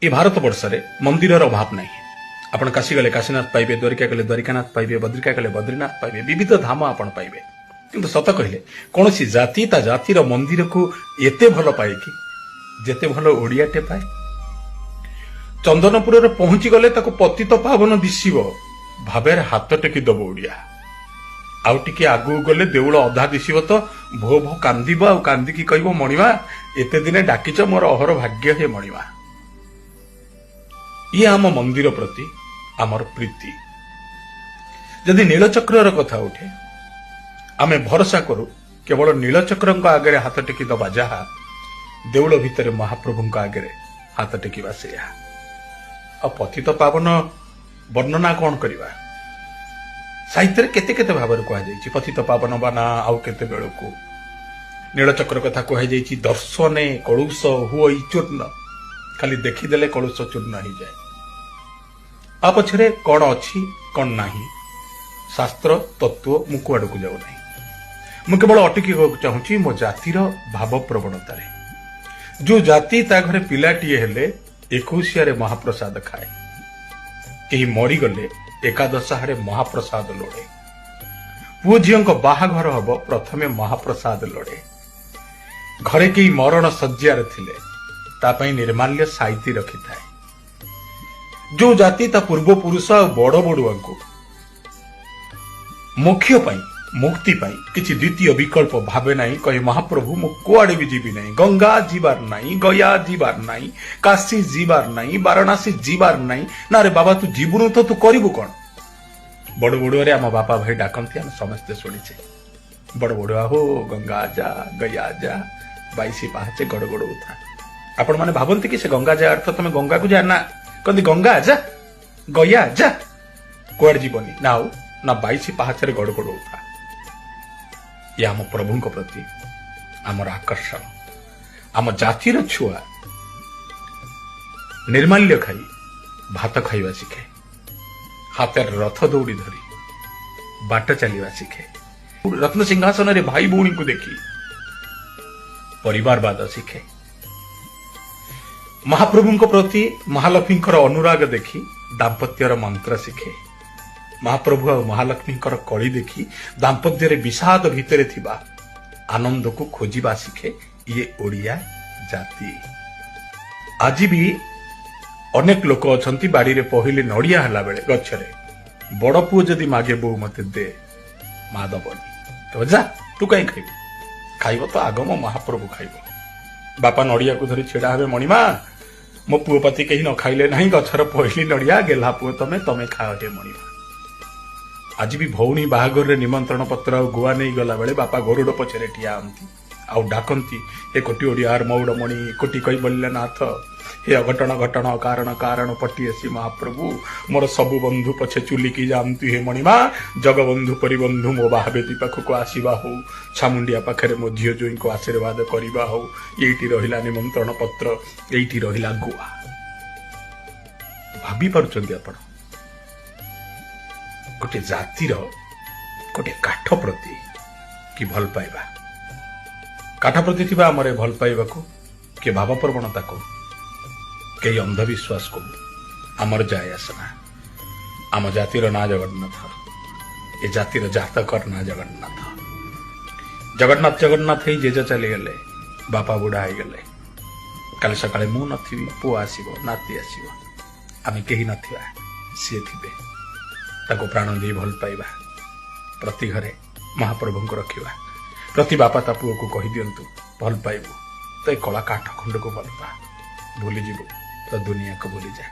ये भारत वर्ष मंदिर अभाव नहीं। आपण काशी गले काशीनाथ पाइबे, द्वारिका गले द्वारिकानाथ पाइबे, बद्रिका गले बद्रीनाथ पाइबे, विविध धाम आपण पाइबे। किंतु सत कहले कौन सी जाति ता जातिर मंदिर को एते भल पाए कि जेते भल ओडियाटे पाए। चंदनपुर पहुंची गले ताको पतित पावन दिशिब भावेर हाथ टेकी दब ओडिया। आउ टिके आगु गले देउळ अधा दिशिब तो भो भो कांदिब आ कांदिकी कहब मणिमा एते दिने डाकिच मोर अहर भाग्य हे मणिमा। ये आम मंदिर प्रति आमर प्रीति। जदि नीलचक्र कथा उठे आमे भरोसा करू केवल नीलचक्र आगे हाथ टेकी दबा जहा देउळ भितर महाप्रभु आगे हाथ टेकिबा से पतित पावन वर्णना कौन करवा। साहित्य केते केते भाव कहुई पतित पावन बाना आउ केते बेलू नीलचक्र कथा कहुई दर्शने कलुष हुई चूर्ण खाली देखीदेले कलुष चूर्ण हो जाए। आ पछरे कौन अच्छी कौन नाही शास्त्र तत्व मु कुआड़ को जाऊ ना। मु केवल अटकी चाहूँगी मो जातिर भाव प्रवणतार। जो जाति ता घरे पिलाटीए हेले 21 महाप्रसाद खाए, कहीं मरीगले एकादशारे महाप्रसाद लोड़े, पुओ झील बाहाघर हम प्रथमे महाप्रसाद लोड़े, घरे कई मरण शज्यार थिले तापाई निर्माल्य साइती रखि थाए। जो जाति ता पूर्व पुरुष आ बड़ बड़ुआ को मोक्ष पाई मुक्ति पाई किछि द्वितीय विकल्प भावे नहीं, कहे महाप्रभु मु कुआड़े भी जीवी नहीं, गंगा जीवार नहीं, गया जीवार नहीं, काशी जीवार नहीं, वाराणसी जीवार नहीं। ना रे बाबा तू जीवनु तो तू करिबु कोन। बड़ बड़ुआ आम बापा भाई डाकती आम समस्ते शुणीचे बड़ बड़ुआ हो गंगा जा गया जा 22 पाहाचे गड़ गड़ उठा। आपण माने भाबंती कि से गंगा जा अर्थ तमे गंगा को जा ना कहते गंगा जा गया जा कुआड़ जीवनी ना हो ना 22 पाहाचे गड़ गड़ उठा। ये आम प्रभु प्रति आमर आकर्षण। आम जातिर छुआ निर्माल्य खाई भात खाइबा शिखे, हाथ रथ दौड़ी धरी बाट चलवा शिखे, रत्न सिंहासन रे भाई भौणी को देखी परिवारवाद शिखे, महाप्रभु प्रति महालक्ष्मी अनुराग देखी दाम्पत्यर मंत्र शिखे, महाप्रभु और महालक्ष्मी कली देखी दाम्पत्य विषाद भितर थिबा आनंद को खोजिबा शिखे। ये ओडिया जाति। आज भी अनेक लोक अछंती बाड़ी रे पहिले नड़िया हला बेले गछरे बड़ पुओ जदि मागे बो मते दे मा दबनी तो जा तू कहीं खाइब खाइब तो आगम महाप्रभु खाइब। बापा नड़िया को धरी छेड़ा हे मणिमा मो पुओ पति कहीं न खाइले नहीं गछर पहिले नड़िया गेला पुओ तमे तमे खाओ हे मणिमा। आज भी भौणी बाहागर रे निमंत्रण पत्र गुआ नहीं गला बेले बापा गरुड़ पछरे ठिया आंती आउ डाकंती हे कोटी ओडियार मौड़मणि कोटी कई बल्यनाथ हे अघटन घटन कारण कारण पटिएसी महाप्रभु मोर सबु बंधु पछे चुलिकी जानती हे मणिमा जगबंधु परिबंधु मो बाहाबेदी पाखक आसीबा हो छामुंडिया पाखरे मो झियो जोई को आशीर्वाद करिबा हो। एइटी रहिला निमंत्रण पत्र एइटी रहिला गुआ। भाबी पारुचंदी आपण गोटे जातिर गोटे काठ प्रति कि भल पाइबा, काठ प्रति थिबा हमरे भल पाइबा को के भाव प्रवणता को कई अंधविश्वास को आमर जाए आसना। आम जातिर ना जगन्नाथ, ए जातिर जातकर ना जगन्नाथ। जगन्नाथ जगन्नाथ ही जेज चली गले, बापा बुढ़ा हो गले, काली सकाळे मु नथिबी, पुओ आसीबो, नाती आसीबो, आमे केही नथिबा, सी थिबे ताको प्राण दे भल पाइबा। प्रति घरे महाप्रभु को रखिबा, प्रति बापा ता पुओ को कहि दियंतु भल पाइबु तो ए कला काठ खंड को भल पा, भूली जीवु तो दुनिया को भूली जा।